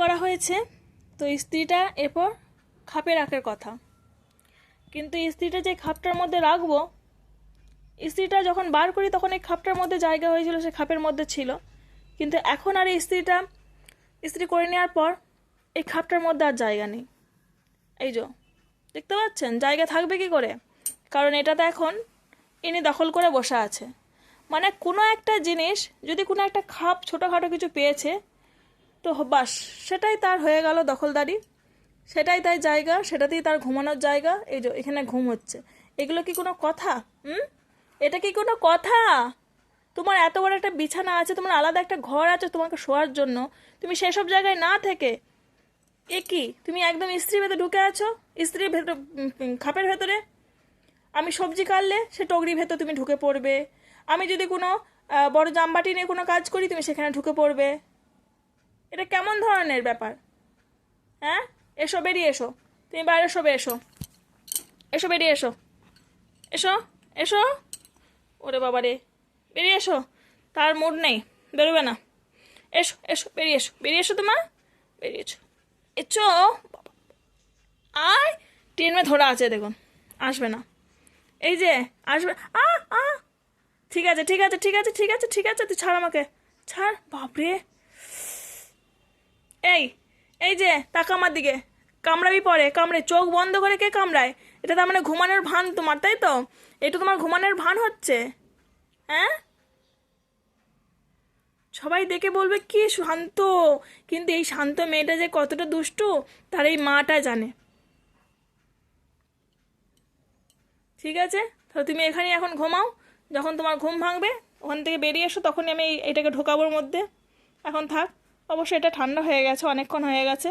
করা হয়েছে, তো ইস্ত্রিটা এরপর খাপে রাখার কথা। কিন্তু ইস্ত্রিটা যে খাপটার মধ্যে রাখবো, ইস্ত্রিটা যখন বার করি তখন এই খাপটার মধ্যে জায়গা হয়েছিল, সে খাপের মধ্যে ছিল। কিন্তু এখন আর ইস্ত্রিটা ইস্ত্রি করে নেওয়ার পর এই খাপটার মধ্যে আর জায়গা নেই। এই যে দেখতে পাচ্ছেন, জায়গা থাকবে কি করে? কারণ এটাতে এখন ইনি দখল করে বসে আছে। মানে কোনো একটা জিনিস, যদি কোনো একটা খাপ ছোটোখাটো কিছু পেয়েছে, তো বাস সেটাই তার হয়ে গেল দখলদারি, সেটাই তার জায়গা, সেটাতেই তার ঘুমানোর জায়গা। এই যে এখানে ঘুম হচ্ছে, এগুলো কি কোনো কথা? এটা কি কোনো কথা? তোমার এত বড় একটা বিছানা আছে, তোমার আলাদা একটা ঘর আছে তোমাকে শোয়ার জন্য, তুমি সেসব জায়গায় না থেকে এ কি তুমি একদম ইস্ত্রির ভেতরে ঢুকে আছো, ইস্ত্রির ভেতর, খাপের ভেতরে। আমি সবজি কাটলে সে টগরির ভেতর তুমি ঢুকে পড়বে, আমি যদি কোনো বড় জামবাটি নিয়ে কোনো কাজ করি তুমি সেখানে ঢুকে পড়বে। এটা কেমন ধরনের ব্যাপার? হ্যাঁ, এসো, বেরিয়ে এসো, তুমি বাইরে শোবে, এসো, এসো, বেরিয়ে এসো, এসো, এসো। ওরে বাবা রে, বেরিয়ে এসো। তার মুড নেই, বেরোবে না। এসো, এসো, বেরিয়ে এসো, বেরিয়ে এসো, তোমার বেরিয়ে এসো, এসো। আয়, ট্রেনে ধরা আছে দেখুন, আসবে না। এই যে আসবে। আ আ ঠিক আছে, ঠিক আছে, ঠিক আছে, ঠিক আছে, ঠিক আছে, তুই ছাড় আমাকে, ছাড়। বাপরে, এই, এই যে তাকা আমার দিকে, কামড়াবি পরে, কামড়ে চোখ বন্ধ করে কে কামড়ায়? এটা তার মানে ঘুমানোর ভান তোমার, তাই তো? এটা তোমার ঘুমানোর ভান হচ্ছে? হ্যাঁ, সবাই দেখে বলবে কি শান্ত, কিন্তু এই শান্ত মেয়েটা যে কতটা দুষ্টু তার এই মাটা জানে। ঠিক আছে, তাহলে তুমি এখানেই এখন ঘুমাও, যখন তোমার ঘুম ভাঙবে ওখান থেকে বেরিয়ে এসো, তখনই আমি এটাকে ঢোকাবোর মধ্যে। এখন থাক, অবশ্যই এটা ঠান্ডা হয়ে গেছে, অনেকক্ষণ হয়ে গেছে।